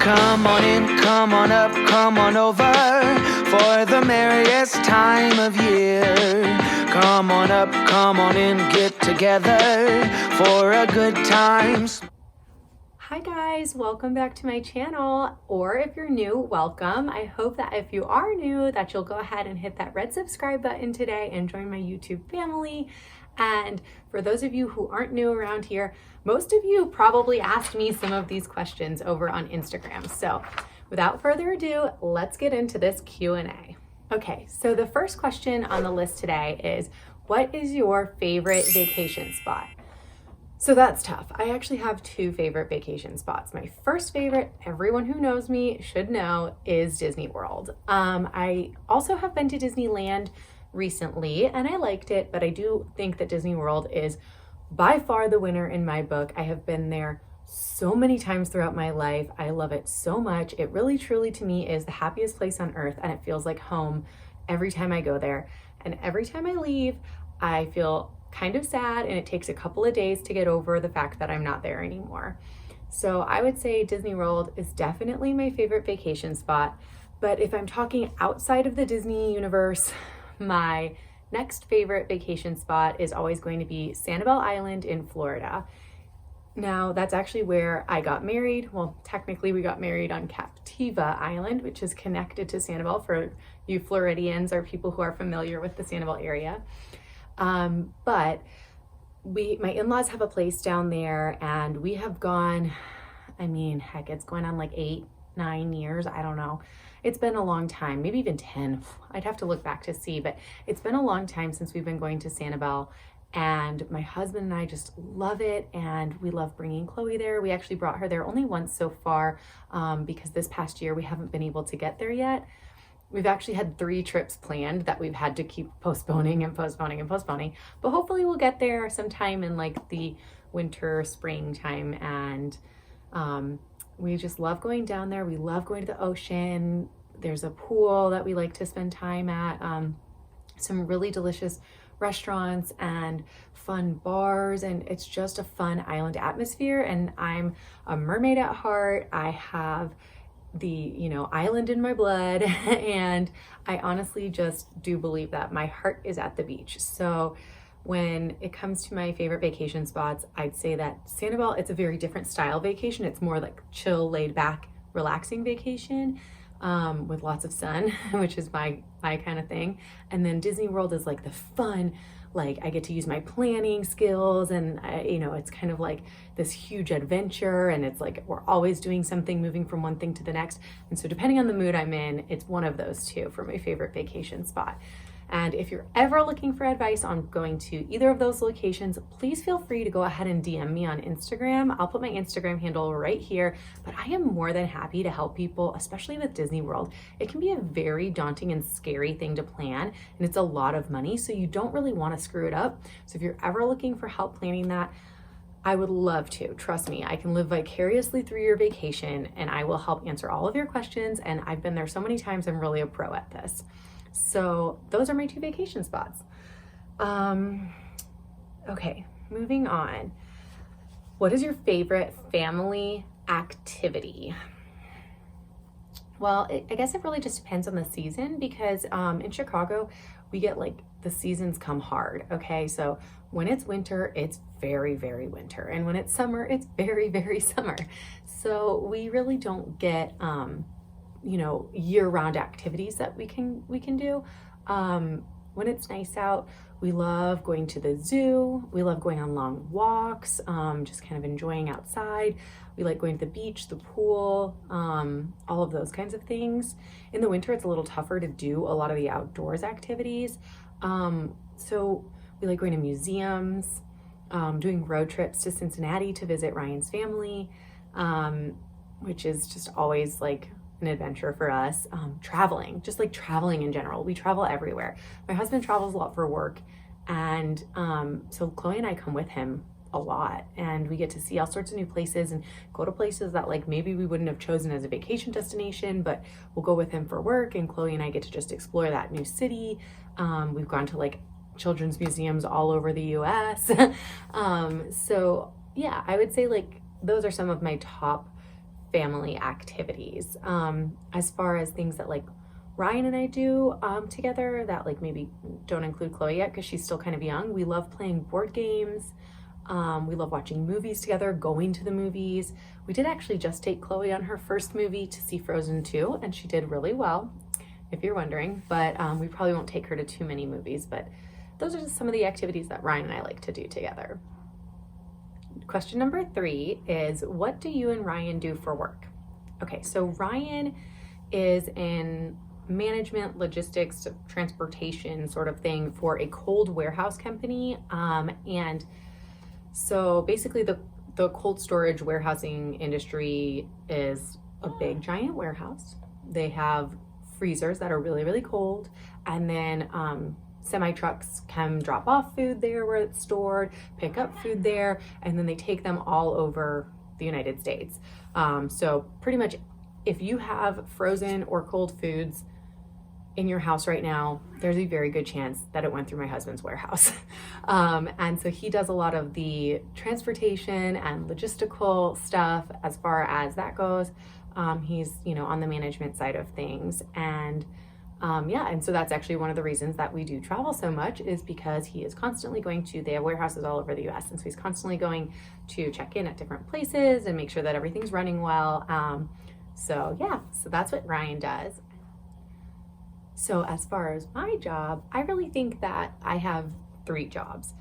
Come on in, come on up, come on over for the merriest time of year. Come on up, come on in, get together for a good time. Hi guys, welcome back to my channel, or if you're new, welcome. I hope that if you are new that you'll go ahead and hit that red subscribe button today and join my YouTube family. And for those of you who aren't new around here, most of you probably asked me some of these questions over on Instagram. So without further ado, let's get into this Q&A. Okay, so the first question on the list today is, what is your favorite vacation spot? So that's tough. I actually have two favorite vacation spots. My first favorite, everyone who knows me should know, is Disney World. I also have been to Disneyland recently and I liked it, but I do think that Disney World is by far the winner in my book. I have been there so many times throughout my life. I love it so much. It really, truly to me is the happiest place on earth, and it feels like home every time I go there. And every time I leave, I feel kind of sad, and it takes a couple of days to get over the fact that I'm not there anymore. So I would say Disney World is definitely my favorite vacation spot. But if I'm talking outside of the Disney universe, my next favorite vacation spot is always going to be Sanibel Island in Florida. Now, that's actually where I got married. Well, technically we got married on Captiva Island, which is connected to Sanibel for you Floridians or people who are familiar with the Sanibel area. But my in-laws have a place down there, and we have gone, heck, it's going on like 8-9 years. I don't know. It's been a long time, maybe even 10. I'd have to look back to see, but it's been a long time since we've been going to Sanibel, and my husband and I just love it, and we love bringing Chloe there. We actually brought her there only once so far, because this past year we haven't been able to get there yet. We've actually had 3 trips planned that we've had to keep postponing and postponing and postponing, but hopefully we'll get there sometime in like the winter, spring time. And we just love going down there. We love going to the ocean. There's a pool that we like to spend time at, some really delicious restaurants and fun bars, and it's just a fun island atmosphere. And I'm a mermaid at heart. I have the island in my blood, and I honestly just do believe that my heart is at the beach. So when it comes to my favorite vacation spots, I'd say that Sanibel, it's a very different style vacation. It's more like chill, laid back, relaxing vacation, with lots of sun, which is my kind of thing. And then Disney World is like the fun, like I get to use my planning skills, and it's kind of like this huge adventure, and it's like we're always doing something, moving from one thing to the next. And so depending on the mood I'm in, it's one of those two for my favorite vacation spot. And if you're ever looking for advice on going to either of those locations, please feel free to go ahead and DM me on Instagram. I'll put my Instagram handle right here, but I am more than happy to help people, especially with Disney World. It can be a very daunting and scary thing to plan, and it's a lot of money, so you don't really want to screw it up. So if you're ever looking for help planning that, I would love to. Trust me, I can live vicariously through your vacation, and I will help answer all of your questions, and I've been there so many times. I'm really a pro at this. So those are my 2 vacation spots. Okay, moving on. What is your favorite family activity? Well, I guess it really just depends on the season, because in Chicago, we get like the seasons come hard, okay? So when it's winter, it's very, very winter. And when it's summer, it's very, very summer. So we really don't get year-round activities that we can do. When it's nice out, we love going to the zoo. We love going on long walks, just kind of enjoying outside. We like going to the beach, the pool, all of those kinds of things. In the winter, it's a little tougher to do a lot of the outdoors activities. So we like going to museums, doing road trips to Cincinnati to visit Ryan's family, which is just always like an adventure for us. Traveling, just like traveling in general. We travel everywhere. My husband travels a lot for work, and so Chloe and I come with him a lot, and we get to see all sorts of new places and go to places that like maybe we wouldn't have chosen as a vacation destination, but we'll go with him for work, and Chloe and I get to just explore that new city. We've gone to like children's museums all over the US. So yeah, I would say like those are some of my top family activities. As far as things that like Ryan and I do together that like maybe don't include Chloe yet because she's still kind of young. We love playing board games. We love watching movies together, going to the movies. We did actually just take Chloe on her first movie to see Frozen 2, and she did really well, if you're wondering. But we probably won't take her to too many movies, but those are just some of the activities that Ryan and I like to do together. Question number 3 is, what do you and Ryan do for work? Okay, so Ryan is in management, logistics, transportation sort of thing for a cold warehouse company. And so basically the cold storage warehousing industry is a big giant warehouse. They have freezers that are really, really cold, and then semi trucks can drop off food there where it's stored, pick up food there, and then they take them all over the United States. So pretty much if you have frozen or cold foods in your house right now, there's a very good chance that it went through my husband's warehouse. And so he does a lot of the transportation and logistical stuff as far as that goes. He's, on the management side of things. And and so that's actually one of the reasons that we do travel so much, is because he is constantly going to, they have warehouses all over the US. And so he's constantly going to check in at different places and make sure that everything's running well. So that's what Ryan does. So as far as my job, I really think that I have 3 jobs.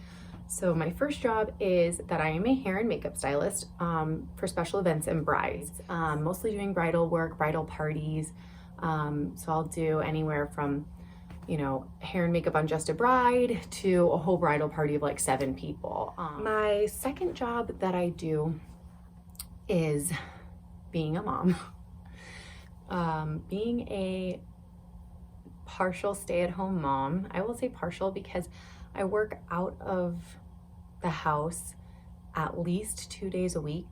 So my first job is that I am a hair and makeup stylist for special events and brides, mostly doing bridal work, bridal parties. So I'll do anywhere from, hair and makeup on just a bride to a whole bridal party of like 7 people. My second job that I do is being a mom. Being a partial stay-at-home mom. I will say partial because I work out of the house at least 2 days a week,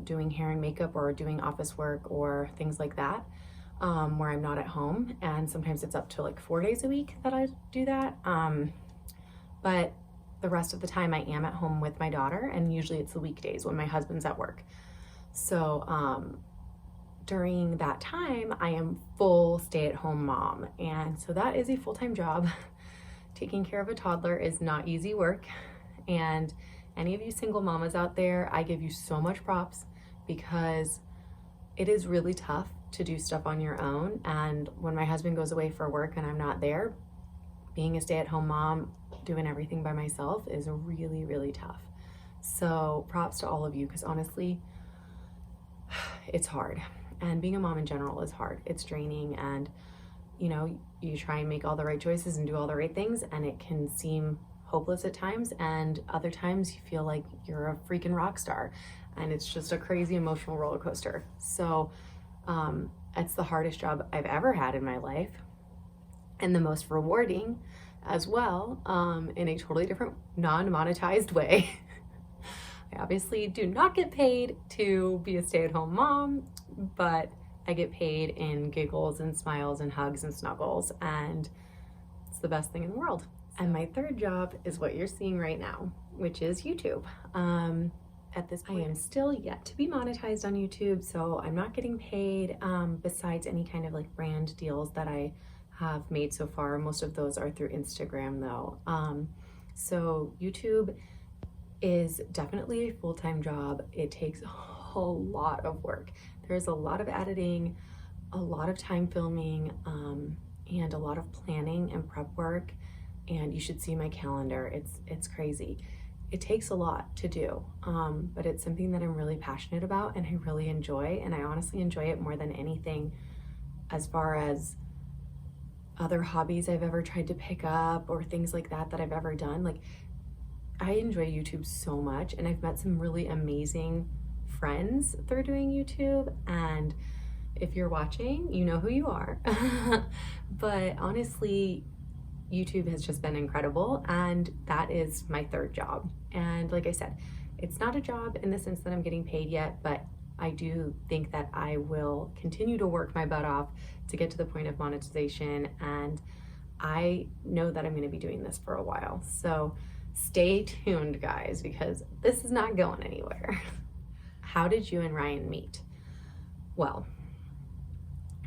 doing hair and makeup or doing office work or things like that, where I'm not at home. And sometimes it's up to like 4 days a week that I do that. But the rest of the time I am at home with my daughter, and usually it's the weekdays when my husband's at work. So during that time, I am full stay-at-home mom. And so that is a full-time job. Taking care of a toddler is not easy work. And any of you single mamas out there, I give you so much props, because it is really tough to do stuff on your own. And when my husband goes away for work and I'm not there, being a stay-at-home mom, doing everything by myself is really, really tough. So props to all of you, because honestly, it's hard. And being a mom in general is hard. It's draining, and you try and make all the right choices and do all the right things, and it can seem hopeless at times, and other times you feel like you're a freaking rock star, and it's just a crazy emotional roller coaster. So it's the hardest job I've ever had in my life, and the most rewarding as well, in a totally different, non-monetized way. I obviously do not get paid to be a stay-at-home mom, but I get paid in giggles and smiles and hugs and snuggles, and it's the best thing in the world. And my third job is what you're seeing right now, which is YouTube. At this point, I am still yet to be monetized on YouTube, so I'm not getting paid besides any kind of like brand deals that I have made so far. Most of those are through Instagram though. So YouTube is definitely a full-time job. It takes a whole lot of work. There's a lot of editing, a lot of time filming, and a lot of planning and prep work. And you should see my calendar. It's crazy. It takes a lot to do, but it's something that I'm really passionate about and I really enjoy. And I honestly enjoy it more than anything as far as other hobbies I've ever tried to pick up or things like that I've ever done. Like, I enjoy YouTube so much, and I've met some really amazing friends through doing YouTube, and if you're watching, you know who you are. But honestly, YouTube has just been incredible, and that is my third job. And like I said, it's not a job in the sense that I'm getting paid yet, but I do think that I will continue to work my butt off to get to the point of monetization, and I know that I'm going to be doing this for a while. So stay tuned, guys, because this is not going anywhere. How did you and Ryan meet? Well,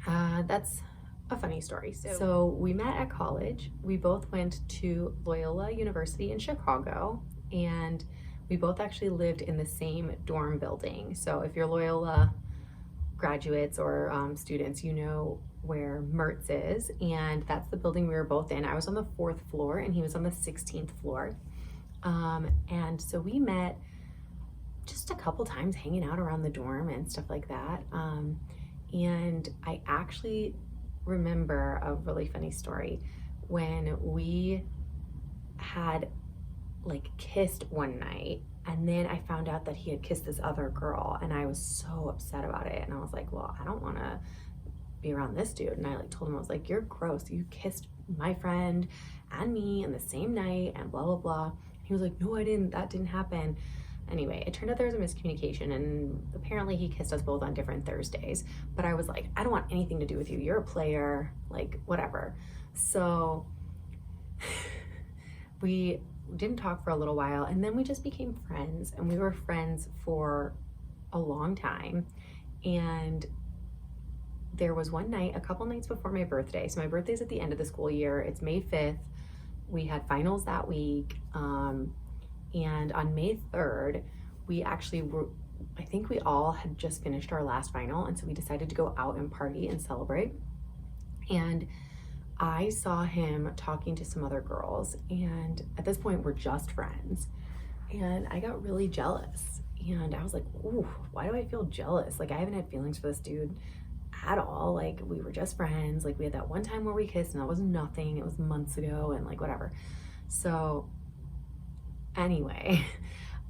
that's a funny story. So we met at college. We both went to Loyola University in Chicago, and we both actually lived in the same dorm building. So if you're Loyola graduates or students, you know where Mertz is, and that's the building we were both in. I was on the 4th floor and he was on the 16th floor. And so we met just a couple times hanging out around the dorm and stuff like that. And I actually remember a really funny story when we had like kissed one night, and then I found out that he had kissed this other girl, and I was so upset about it. And I was like, well, I don't want to be around this dude. And I like told him, I was like, you're gross. You kissed my friend and me in the same night and blah, blah, blah. He was like, no, I didn't. That didn't happen. Anyway, it turned out there was a miscommunication, and apparently he kissed us both on different Thursdays. But I was like, I don't want anything to do with you. You're a player, like whatever. So we didn't talk for a little while, and then we just became friends, and we were friends for a long time. And there was one night, a couple nights before my birthday. So my birthday's at the end of the school year. It's May 5th. We had finals that week. And on May 3rd, we actually were, I think we all had just finished our last final. And so we decided to go out and party and celebrate. And I saw him talking to some other girls. And at this point, we're just friends. And I got really jealous. And I was like, ooh, why do I feel jealous? Like, I haven't had feelings for this dude at all. Like, we were just friends. Like, we had that one time where we kissed, and that was nothing. It was months ago, and like whatever. So anyway,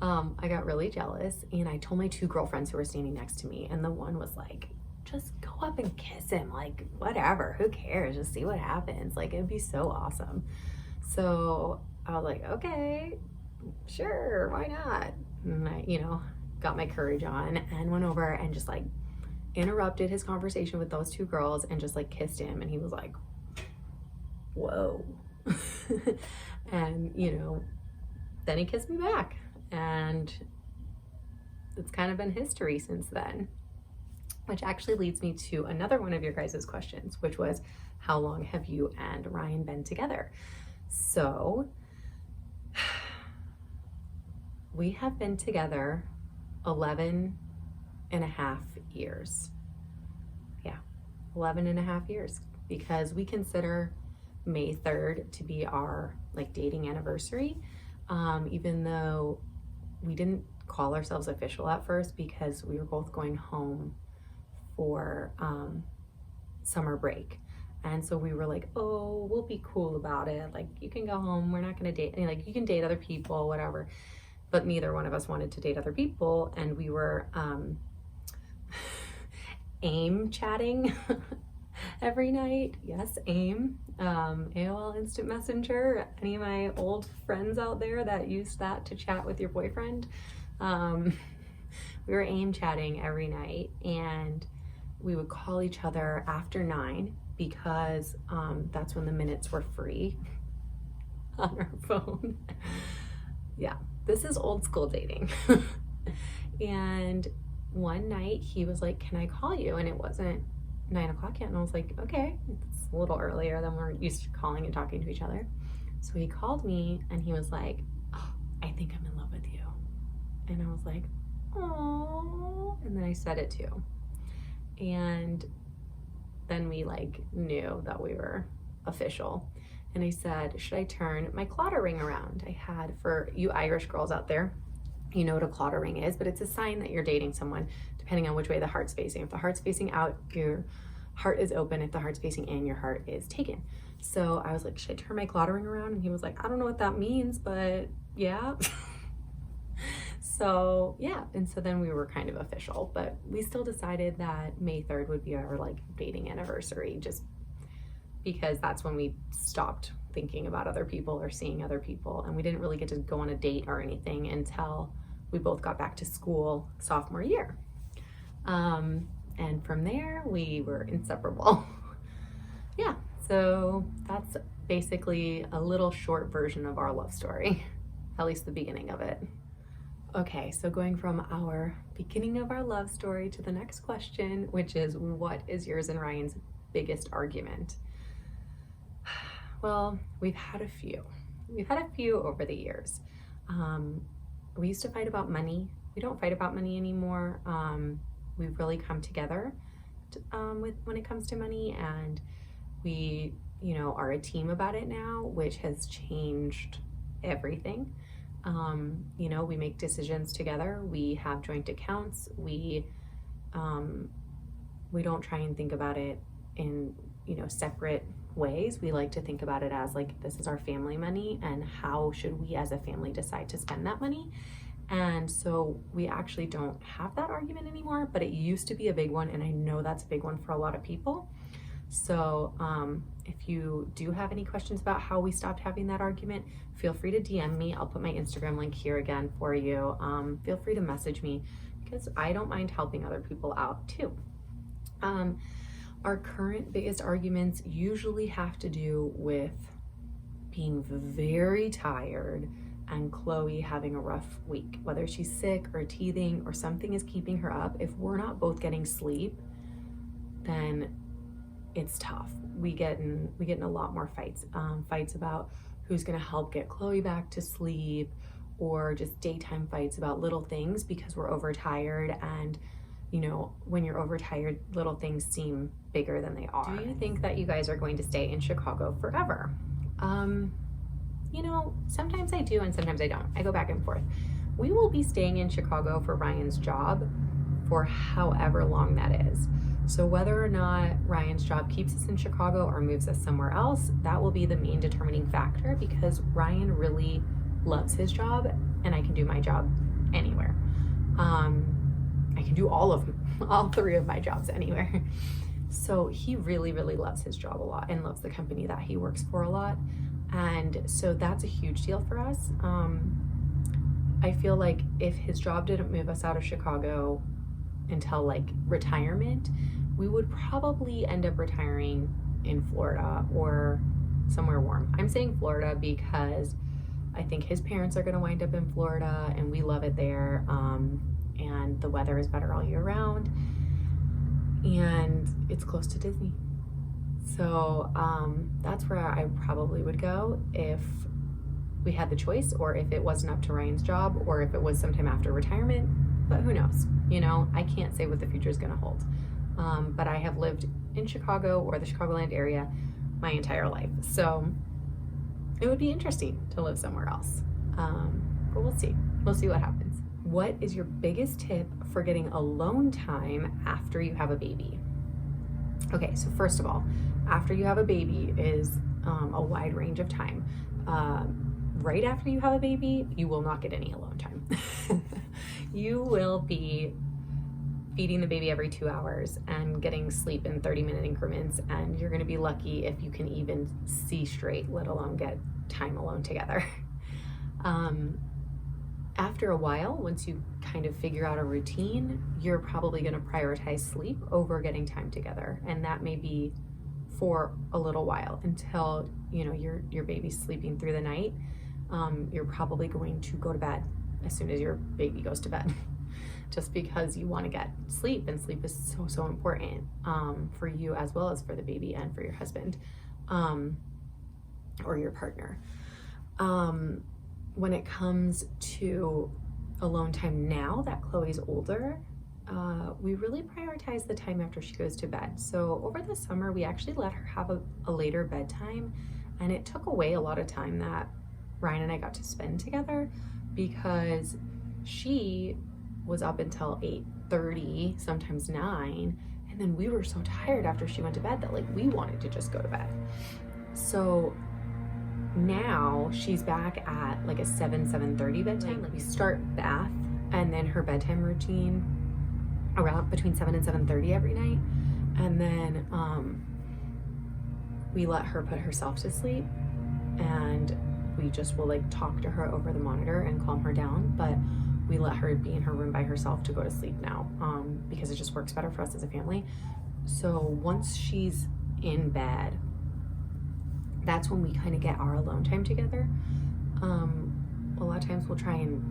I got really jealous, and I told my 2 girlfriends who were standing next to me, and the one was like, just go up and kiss him. Like, whatever, who cares? Just see what happens. Like, it'd be so awesome. So I was like, okay, sure, why not? And I, got my courage on and went over and just like interrupted his conversation with those 2 girls and just like kissed him. And he was like, whoa. And then he kissed me back, and it's kind of been history since then, which actually leads me to another one of your guys' questions, which was, how long have you and Ryan been together? So we have been together 11 and a half years. Yeah, 11 and a half years, because we consider May 3rd to be our like dating anniversary, even though we didn't call ourselves official at first because we were both going home for summer break. And so we were like, oh, we'll be cool about it. Like, you can go home. We're not going to date. And like, you can date other people, whatever. But neither one of us wanted to date other people. And we were AIM chatting every night. Yes, AIM. AOL Instant Messenger. Any of my old friends out there that used that to chat with your boyfriend? We were AIM chatting every night, and we would call each other after 9 because that's when the minutes were free on our phone. Yeah, this is old school dating. And one night he was like, can I call you? And it wasn't 9 o'clock yet. And I was like, okay, it's a little earlier than we're used to calling and talking to each other. So he called me and he was like, oh, I think I'm in love with you. And I was like, oh, and then I said it too. And then we like knew that we were official. And I said, should I turn my clotter ring around? I had, for you Irish girls out there, you know what a clotter ring is, but it's a sign that you're dating someone depending on which way the heart's facing. If the heart's facing out, your heart is open. If the heart's facing in, your heart is taken. So I was like, should I turn my clotter ring around? And he was like, I don't know what that means, but yeah. So yeah, and so then we were kind of official, but we still decided that May 3rd would be our like dating anniversary, just because that's when we stopped thinking about other people or seeing other people. And we didn't really get to go on a date or anything until we both got back to school sophomore year. And from there we were inseparable. Yeah, so that's basically a little short version of our love story, at least the beginning of it. Okay, so going from our beginning of our love story to the next question, which is, what is yours and Ryan's biggest argument? Well, we've had a few. We've had a few over the years. We used to fight about money. We don't fight about money anymore. We've really come together when it comes to money, and we, are a team about it now, which has changed everything. We make decisions together. We have joint accounts. We don't try and think about it in, separate ways. We like to think about it as like, this is our family money, and how should we as a family decide to spend that money? And so we actually don't have that argument anymore, but it used to be a big one, and I know that's a big one for a lot of people. So if you do have any questions about how we stopped having that argument, feel free to DM me. I'll put my Instagram link here again for you. Feel free to message me, because I don't mind helping other people out too. Our current biggest arguments usually have to do with being very tired and Chloe having a rough week, whether she's sick or teething or something is keeping her up. If we're not both getting sleep, then it's tough. We get in a lot more fights about who's gonna help get Chloe back to sleep, or just daytime fights about little things because we're overtired. And when you're overtired, little things seem bigger than they are. Do you think that you guys are going to stay in Chicago forever? Sometimes I do and sometimes I don't. I go back and forth. We will be staying in Chicago for Ryan's job for however long that is. So whether or not Ryan's job keeps us in Chicago or moves us somewhere else, that will be the main determining factor, because Ryan really loves his job and I can do my job anywhere. I can do all three of my jobs anywhere. So he really, really loves his job a lot and loves the company that he works for a lot. And so that's a huge deal for us. I feel like if his job didn't move us out of Chicago until like retirement, we would probably end up retiring in Florida or somewhere warm. I'm saying Florida because I think his parents are going to wind up in Florida and we love it there. And the weather is better all year round, and it's close to Disney. So that's where I probably would go if we had the choice, or if it wasn't up to Ryan's job, or if it was sometime after retirement. But who knows? I can't say what the future is going to hold. But I have lived in Chicago or the Chicagoland area my entire life. So it would be interesting to live somewhere else. But we'll see. We'll see what happens. What is your biggest tip for getting alone time after you have a baby? Okay, so first of all, after you have a baby is a wide range of time. Right after you have a baby, you will not get any alone time. You will be feeding the baby every 2 hours and getting sleep in 30-minute increments, and you're gonna be lucky if you can even see straight, let alone get time alone together. After a while, once you kind of figure out a routine, you're probably going to prioritize sleep over getting time together. And that may be for a little while until, your baby's sleeping through the night. You're probably going to go to bed as soon as your baby goes to bed, just because you want to get sleep, and sleep is so, so important for you as well as for the baby and for your husband or your partner. When it comes to alone time now that Chloe's older, we really prioritize the time after she goes to bed. So over the summer, we actually let her have a later bedtime, and it took away a lot of time that Ryan and I got to spend together, because she was up until 8:30, sometimes 9, and then we were so tired after she went to bed that we wanted to just go to bed. So now she's back at a 7:30 bedtime. We start bath and then her bedtime routine around between 7 and 7:30 every night, and then we let her put herself to sleep, and we just will talk to her over the monitor and calm her down. But we let her be in her room by herself to go to sleep now, because it just works better for us as a family. So once she's in bed, that's when we kind of get our alone time together. A lot of times we'll try and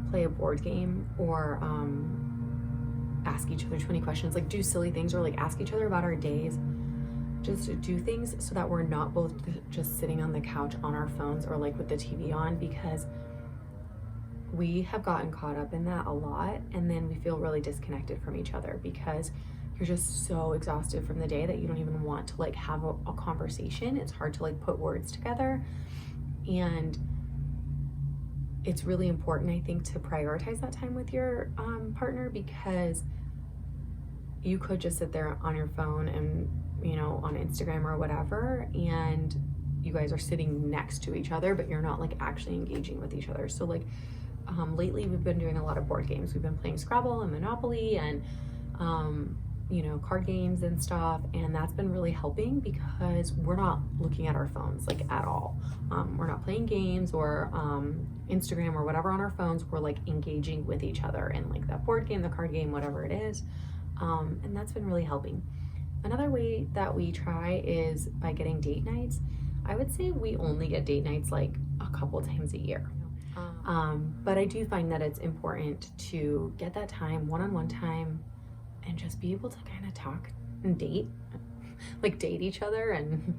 play a board game or ask each other 20 questions, like do silly things, or like ask each other about our days. Just do things so that we're not both just sitting on the couch on our phones or like with the TV on, because we have gotten caught up in that a lot, and then we feel really disconnected from each other because you're just so exhausted from the day that you don't even want to like have a conversation. It's hard to like put words together, and it's really important, I think, to prioritize that time with your partner, because you could just sit there on your phone and, you know, on Instagram or whatever, and you guys are sitting next to each other, but you're not like actually engaging with each other. So like lately we've been doing a lot of board games. We've been playing Scrabble and Monopoly and you know, card games and stuff, and that's been really helping because we're not looking at our phones like at all. We're not playing games or Instagram or whatever on our phones. We're like engaging with each other in like that board game, the card game, whatever it is, and that's been really helping. Another way that we try is by getting date nights. I would say we only get date nights like a couple times a year. But I do find that it's important to get that time, one-on-one time, and just be able to kind of talk and date, like date each other, and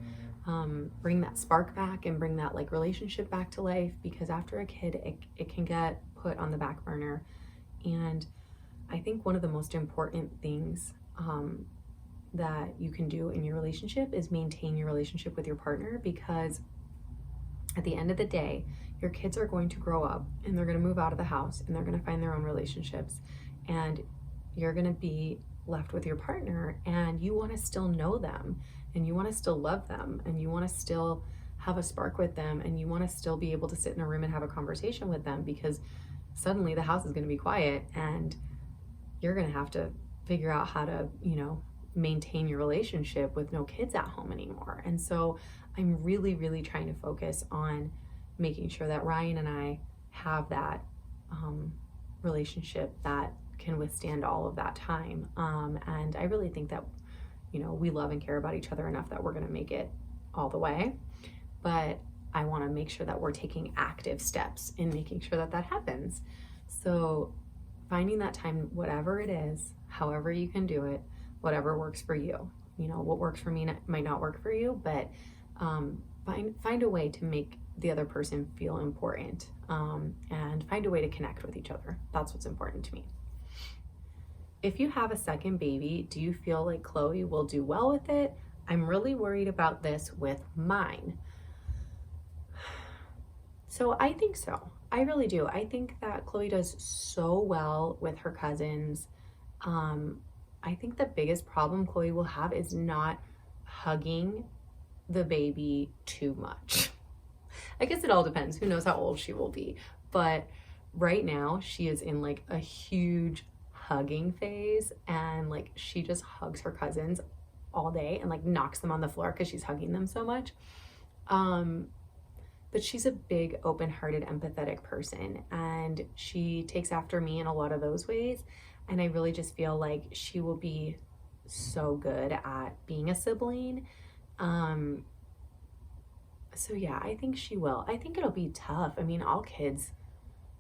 bring that spark back and bring that like relationship back to life, because after a kid, it can get put on the back burner. And I think one of the most important things that you can do in your relationship is maintain your relationship with your partner, because at the end of the day, your kids are going to grow up and they're going to move out of the house and they're going to find their own relationships, and you're going to be left with your partner, and you want to still know them, and you want to still love them, and you want to still have a spark with them, and you want to still be able to sit in a room and have a conversation with them, because suddenly the house is going to be quiet and you're going to have to figure out how to, you know, maintain your relationship with no kids at home anymore. And so I'm really, really trying to focus on making sure that Ryan and I have that relationship that can withstand all of that time. And I really think that, you know, we love and care about each other enough that we're going to make it all the way. But I want to make sure that we're taking active steps in making sure that that happens. So finding that time, whatever it is, however you can do it, whatever works for you. You know, what works for me might not work for you, but find a way to make the other person feel important, and find a way to connect with each other. That's what's important to me. If you have a second baby, do you feel like Chloe will do well with it? I'm really worried about this with mine. So I think so. I really do. I think that Chloe does so well with her cousins. I think the biggest problem Chloe will have is not hugging the baby too much. I guess it all depends. Who knows how old she will be. But right now she is in like a huge hugging phase, and like she just hugs her cousins all day and like knocks them on the floor because she's hugging them so much. But she's a big, open-hearted, empathetic person, and she takes after me in a lot of those ways. And I really just feel like she will be so good at being a sibling. So yeah, I think she will. I think it'll be tough. I mean, all kids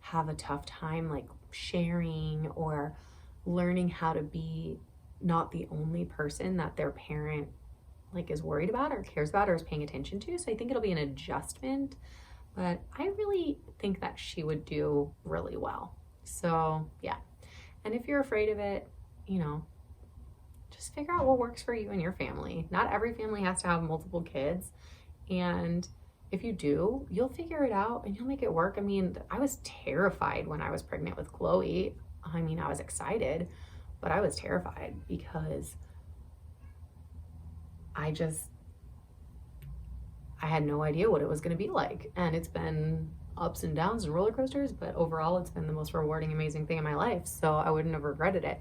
have a tough time like sharing or learning how to be not the only person that their parent like is worried about or cares about or is paying attention to. So I think it'll be an adjustment, but I really think that she would do really well. So yeah. And if you're afraid of it, you know, just figure out what works for you and your family. Not every family has to have multiple kids. And if you do, you'll figure it out and you'll make it work. I mean, I was terrified when I was pregnant with Chloe. I mean, I was excited, but I was terrified because I had no idea what it was going to be like. And it's been ups and downs and roller coasters, but overall it's been the most rewarding, amazing thing in my life. So I wouldn't have regretted it.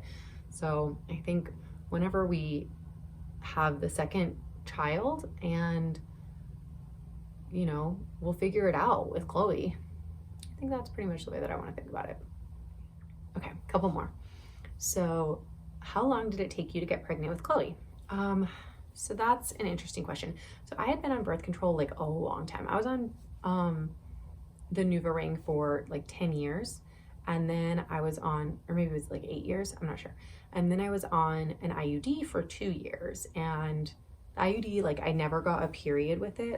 So I think whenever we have the second child, and you know, we'll figure it out with Chloe. I think that's pretty much the way that I want to think about it. Okay, a couple more. So how long did it take you to get pregnant with Chloe? So that's an interesting question. So I had been on birth control like a long time. I was on the NuvaRing for like 10 years. And then I was on, or maybe it was like 8 years, I'm not sure. And then I was on an IUD for 2 years. And IUD, like I never got a period with it.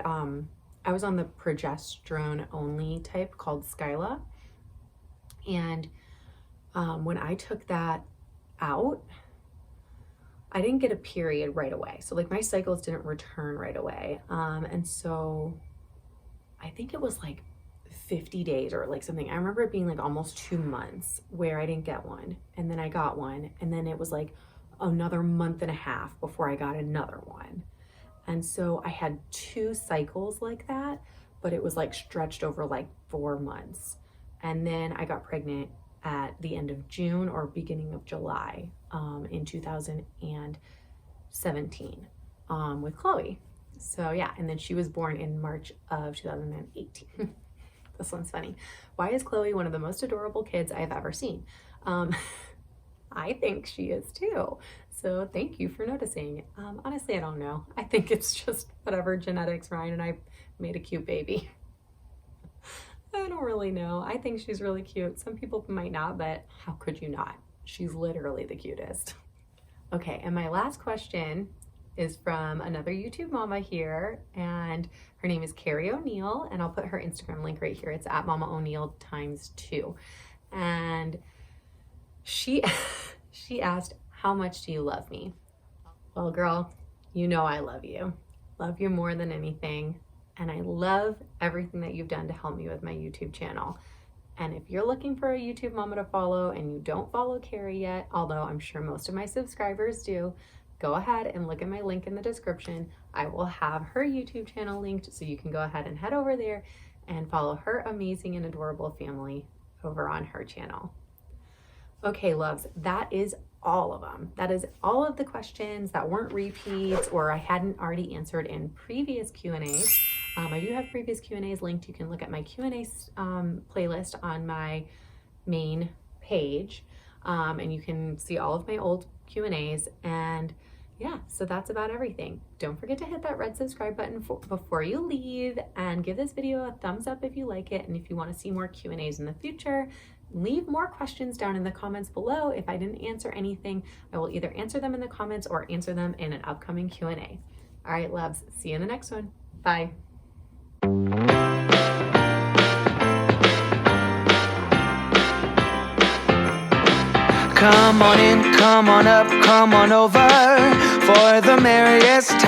I was on the progesterone only type called Skyla. And when I took that out, I didn't get a period right away. So like my cycles didn't return right away. And so I think it was like 50 days or like something. I remember it being like almost 2 months where I didn't get one. And then I got one. And then it was like another month and a half before I got another one. And so I had 2 cycles like that, but it was like stretched over like 4 months. And then I got pregnant at the end of June or beginning of July in 2017 with Chloe. So yeah, and then she was born in March of 2018. This one's funny. Why is Chloe one of the most adorable kids I've ever seen? I think she is too. So thank you for noticing. Honestly, I don't know. I think it's just whatever genetics. Ryan and I made a cute baby. I don't really know. I think she's really cute. Some people might not, but how could you not? She's literally the cutest. Okay, and my last question is from another YouTube mama here, and her name is Carrie O'Neill, and I'll put her Instagram link right here. It's at Mama O'Neill ×2. And she asked, how much do you love me? Well, girl, you know I love you. Love you more than anything. And I love everything that you've done to help me with my YouTube channel. And if you're looking for a YouTube mama to follow and you don't follow Carrie yet, although I'm sure most of my subscribers do, go ahead and look at my link in the description. I will have her YouTube channel linked so you can go ahead and head over there and follow her amazing and adorable family over on her channel. Okay, loves, that is all of them. That is all of the questions that weren't repeats or I hadn't already answered in previous Q&As. I do have previous Q&As linked. You can look at my Q&A playlist on my main page, and you can see all of my old Q&As. And yeah, so that's about everything. Don't forget to hit that red subscribe button before you leave, and give this video a thumbs up if you like it. And if you want to see more Q&As in the future, leave more questions down in the comments below. If I didn't answer anything, I will either answer them in the comments or answer them in an upcoming Q&A. All right, loves, see you in the next one. Bye. Come on in, come on up, come on over for the merriest time.